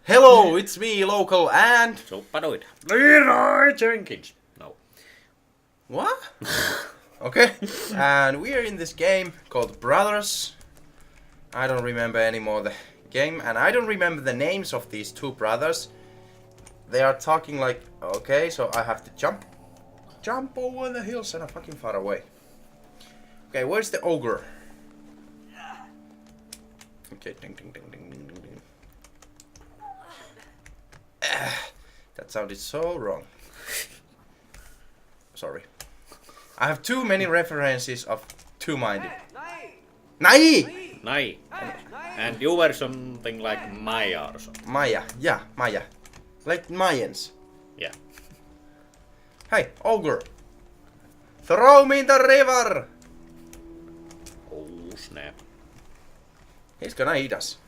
Hello, it's me, Local, and... Suppaduit. Leroy Jenkins. No. What? Okay, and we are in this game called Brothers. I don't remember anymore the game, and I don't remember the names of these two brothers. They are talking like, okay, so I have to jump over the hills and I'm fucking far away. Okay, where's the ogre? Okay, ding ding ding ding ding ding ding. That sounded so wrong. Sorry. I have too many references of two-minded. Nai! Nai. And you were something like Maya or something. Maya, yeah, Maya. Like Mayans. Yeah. Hey, ogre! Throw me in the river! Oh snap. He's gonna eat us.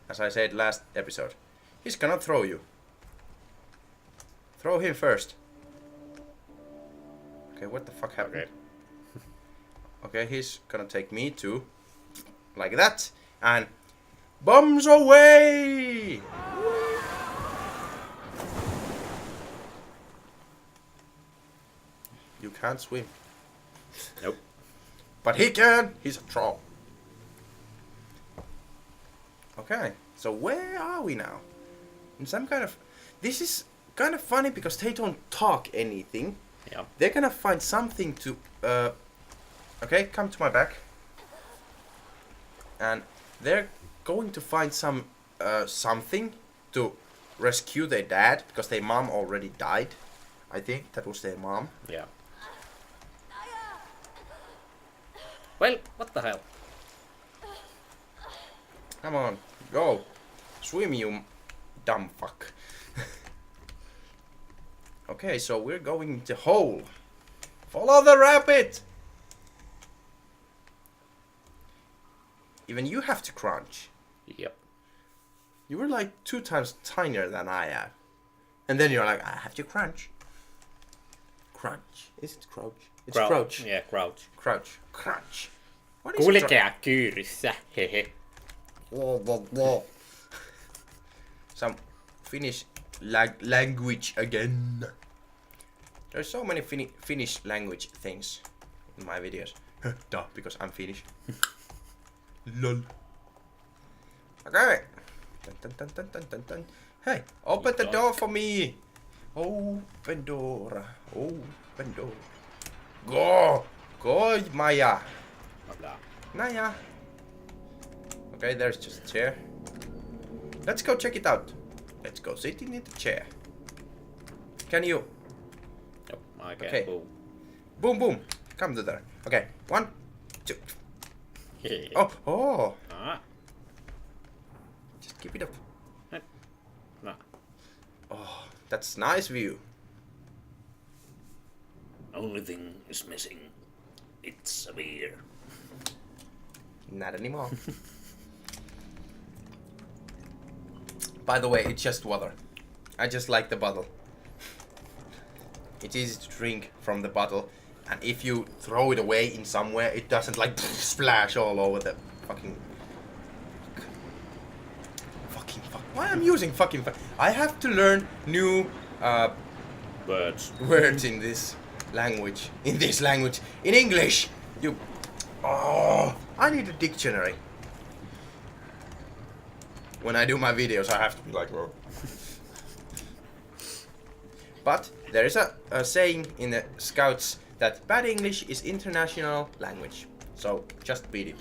As I said last episode. He's gonna throw you. Throw him first. Okay, what the fuck happened? Okay, he's gonna take me too. Like that. And... bombs away! You can't swim. Nope. But he can! He's a troll. Okay, so where are we now? In some kind of... This is kind of funny because they don't talk anything. Yeah. They're gonna find something to... okay, come to my back. And they're going to find some... something to rescue their dad. Because their mom already died. I think that was their mom. Yeah. Well, what the hell? Come on, go. Swim, you dumb fuck. Okay, so we're going to hole. Follow the rabbit! Even you have to crunch. Yep. You were like 2 times tinier than I am. And then you're like, I have to crunch. Crunch. Is it crouch? It's crouch. Yeah, crouch. Crouch. Crunch. What is Kulkea kyyrissä, hehe. Some Finnish language again. There's so many Finnish language things in my videos. Duh, because I'm Finnish. Lol. Okay. Dun, dun, dun, dun, dun, dun, dun. Hey, open the door for me. Open door. Open door. Go. Go, Maya. Blah. Naya. Okay, there's just a chair. Let's go check it out. Let's go sitting in the chair. Can you? Nope, I can't Okay. move. Boom, boom. Come to there. Okay, 1, 2. Hehe. Oh. Ah. Just keep it up. No. Oh, that's nice view. Only thing is missing. It's a beer. Not anymore. By the way, it's just water. I just like the bottle. It's easy to drink from the bottle, and if you throw it away in somewhere, it doesn't like splash all over the fucking fuck. Why I'm using fucking fuck? I have to learn new Birds. words in this language. In English. You. Oh, I need a dictionary. When I do my videos, I have to be like, oh. But there is a saying in the Scouts that bad English is international language. So just beat it.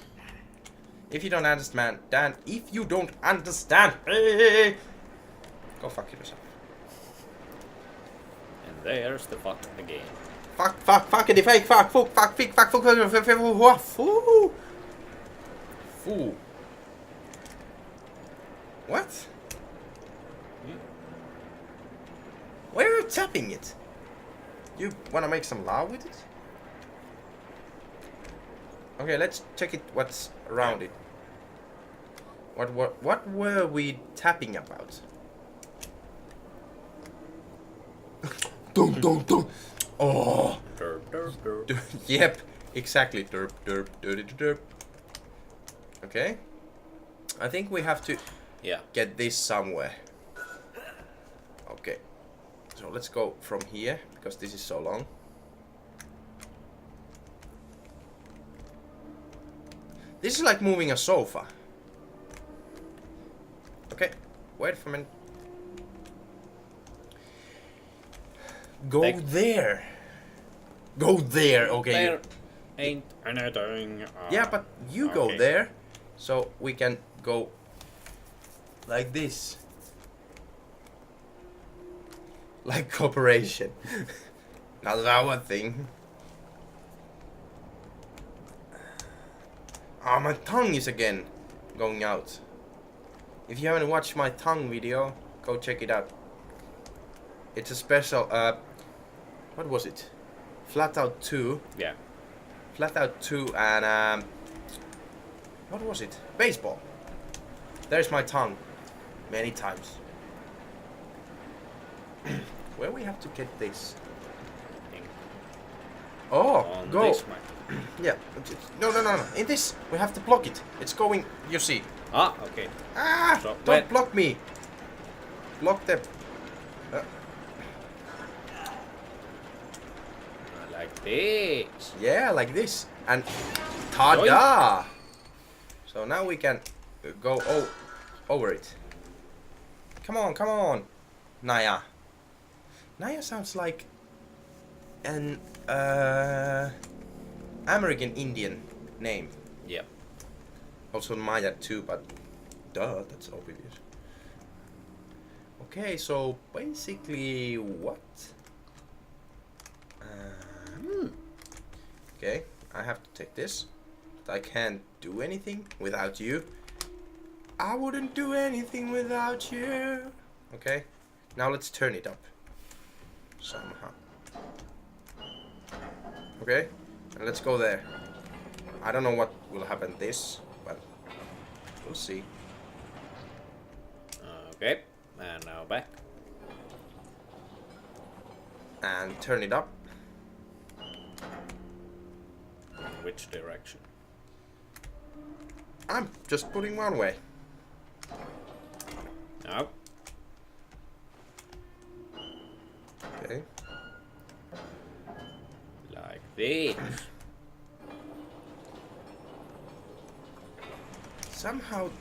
If you don't understand, go fuck yourself. And there's the fuck again. Fuckity fake, fuck, foo. What? Why are you tapping it? You wanna make some love with it? Okay, let's check it. What's around it? What were we tapping about? Dum. Oh. Derp, derp, derp. Yep, exactly. Derp. Okay. I think we have to Yeah. get this somewhere. Okay. So let's go from here, because this is so long. This is like moving a sofa. Okay, wait for a minute. Go Like- there. Go there, okay. There ain't anything. Yeah, but you go okay. there, so we can go like this. Like cooperation. Not our thing. Ah, my tongue is again going out. If you haven't watched my tongue video, go check it out. It's a special, what was it? Flat Out 2. Yeah. Flat Out 2 and, what was it? Baseball. There's my tongue. Many times. Where we have to get this? Oh, On go. this mic. Yeah. No. In this, we have to block it. It's going, you see. Ah, okay. Ah! So, Don't where- block me. Block them. Like this. Yeah, like this. And ta-da! So now we can go over it. Come on. Naya. Naya sounds like an American Indian name. Yep. Also Maya too, but duh, that's obvious. Okay, so basically what? Okay, I have to take this. But I can't do anything without you. I wouldn't do anything without you. Okay, now let's turn it up. Somehow. Okay, and let's go there. I don't know what will happen this, but we'll see. Okay. And now back. And turn it up. In which direction? I'm just putting one way. Now. Okay. Like this.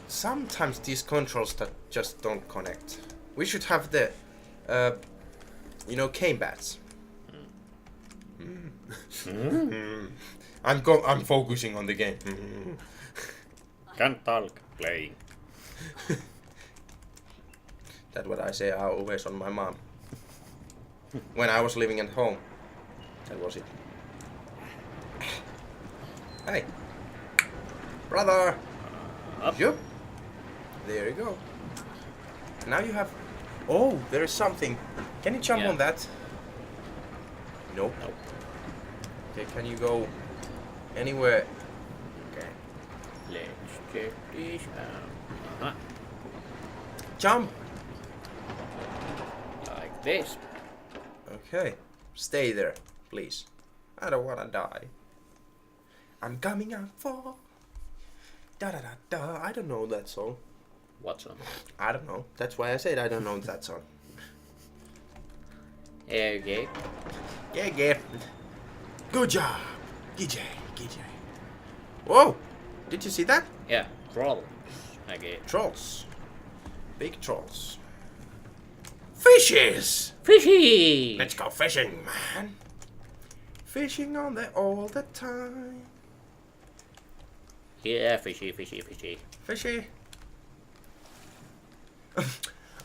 Sometimes these controls that just don't connect. We should have the, cane bats. I'm focusing on the game. Can't talk. Playing. That's what I say always on my mom. When I was living at home. That was it. Hey. Brother. Up. Yup. There you go. Now you have... Oh, there is something. Can you jump Yeah. on that? Nope. Nope. Okay, can you go anywhere? Okay. Let's check this out. Uh-huh. Jump! Like this. Okay. Stay there, please. I don't wanna die. I'm coming out for... Da da da da. I don't know that song. What song? I don't know. That's why I said I don't know that song. Okay. Yeah. Good job. GJ. Whoa! Did you see that? Yeah. Trolls. Okay. Trolls. Big trolls. Fishes! Fishy! Let's go fishing, man. Fishing on there all the time. Yeah, fishy. Fishy.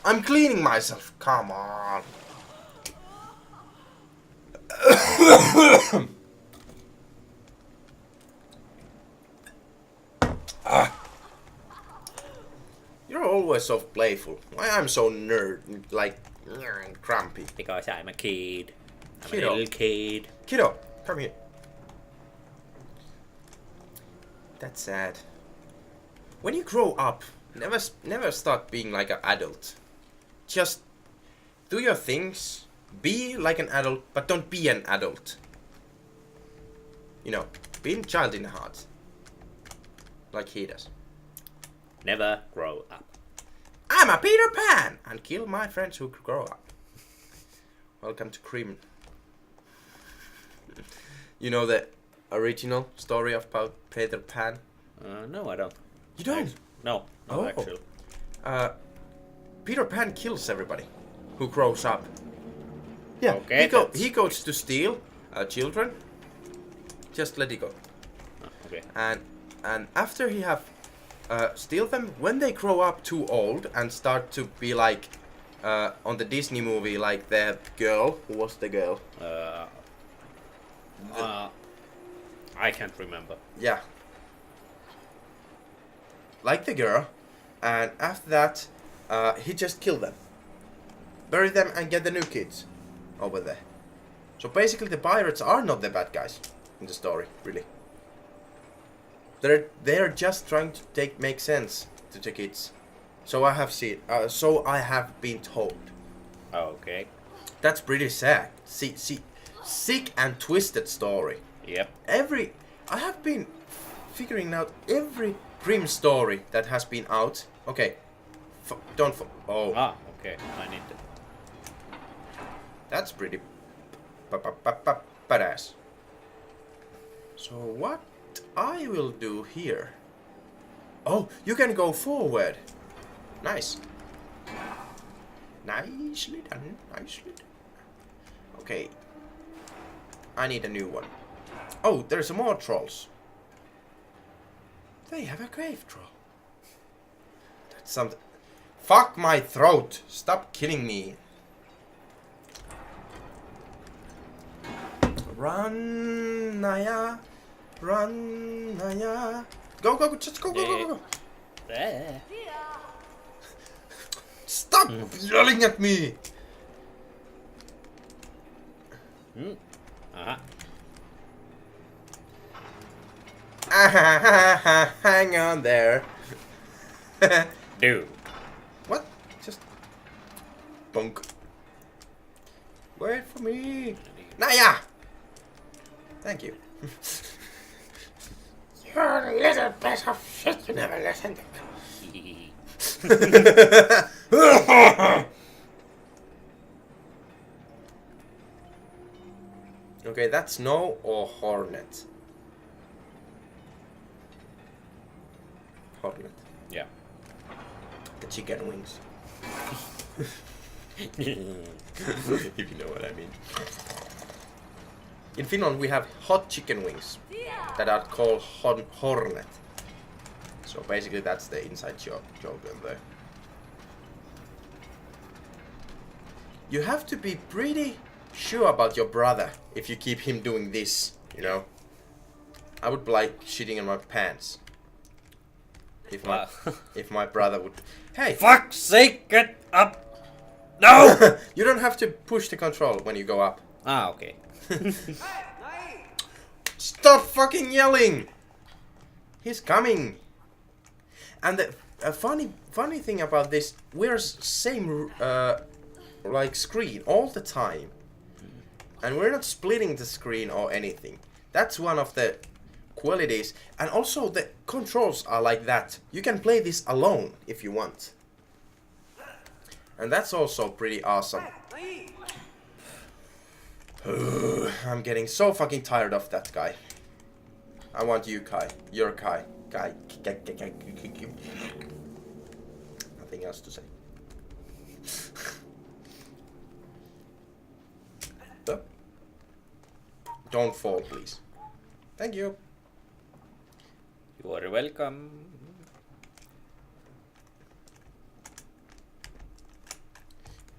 I'm cleaning myself. Come on. You're always so playful. Why I'm so nerd, like grumpy. Because I'm a kid. I'm Kiddo. a little kid. Kiddo, come here. That's sad. When you grow up, never start being like an adult. Just do your things, be like an adult, but don't be an adult. You know, be a child in the heart. Like he does. Never grow up. I'm a Peter Pan and kill my friends who grow up. Welcome to Cream. You know the original story about Peter Pan? No, I don't. You don't? No, not actually. Peter Pan kills everybody who grows up. Yeah, Okay, he goes to steal children. Just let it go. Okay. And after he have steal them, when they grow up too old and start to be like on the Disney movie, like the girl. Who was the girl? I can't remember. Yeah. Like the girl. And after that, he just killed them. Bury them and get the new kids over there. So basically the pirates are not the bad guys in the story, really. They're just trying to make sense to the kids. So I have been told. Okay. That's pretty sad. Sick and twisted story. Yep. I have been figuring out every Grimm story that has been out. Okay. Oh. Ah, okay. I need to. That's pretty badass. So what I will do here? Oh, you can go forward. Nice. Nicely done. Nicely done. Okay. I need a new one. Oh, there's more trolls. They have a cave troll. That's something. Fuck my throat. Stop killing me. Run, Naya. Run, Naya. Go, go, go. Just go, go, go, go, go. There. Stop yelling at me. Hang on there. Dude. What? Just bunk. Wait for me. Naya! Thank you. You're a little piece of shit, you never listened. Okay, that's Snow or Hornet? Hornet. Yeah. The chicken wings. If you know what I mean. In Finland we have hot chicken wings that are called Hornet. So basically that's the inside joke in there. You have to be pretty sure about your brother if you keep him doing this, you know. I would be like shitting in my pants. If my brother would. Hey! Fuck's sake, get up! No! You don't have to push the control when you go up. Ah, okay. Stop fucking yelling! He's coming. And the funny thing about this, we're same like screen all the time, and we're not splitting the screen or anything. That's one of the qualities, and also the controls are like that. You can play this alone if you want, and that's also pretty awesome. I'm getting so fucking tired of that guy. I want you, Kai. You're Kai. Kai. Nothing else to say. Don't fall, please. Thank you. You are welcome.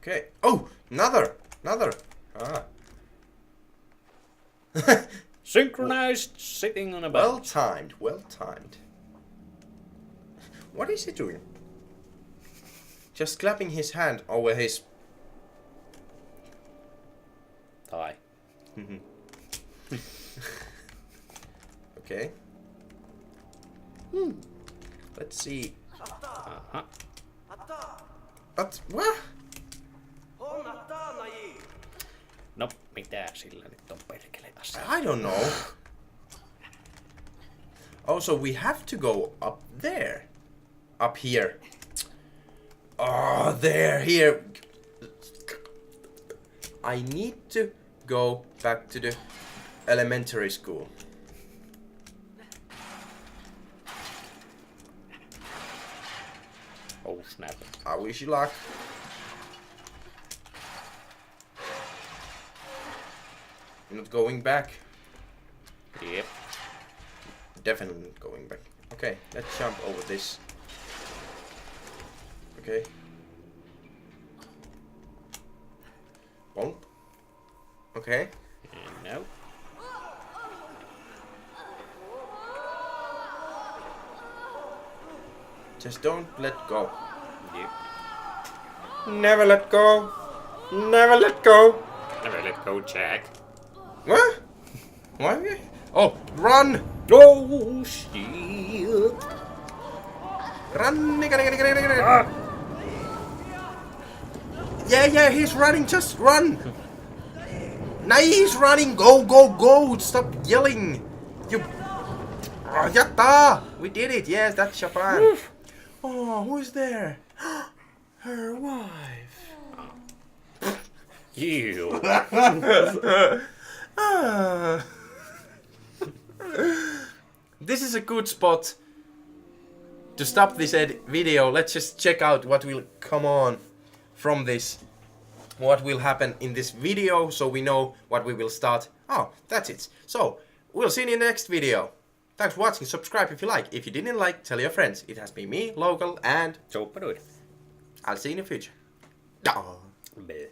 Okay. Oh, another. Ah. Synchronized sitting on a bench. Well timed. What is he doing? Just clapping his hand over his thigh. Okay. Let's see. But what? No, mitä sillä nyt on perkele asia? I don't know. Also, we have to go up there. Up here. Oh, there, here. I need to go back to the elementary school. Oh snap. I wish you luck. You're not going back. Yep. Definitely not going back. Okay, let's jump over this. Okay. Bump. Okay. No. Just don't let go. Yep. Never let go. Never let go. Never let go, Jack. What? What? Oh, run! Oh shit. Run! Yeah, he's running. Just run. Now he's running. Go, go, go. Stop yelling. You. Oh, yatta! We did it. Yes, that's Japan. Oh, who's there? Her wife. You. Ah. This is a good spot to stop this video. Let's just check out what will come on from this. What will happen in this video, so we know what we will start. Oh, that's it. So, we'll see you in the next video. Thanks for watching. Subscribe if you like. If you didn't like, tell your friends. It has been me, Local, and So, I'll see you in the future. Duh. Bleh.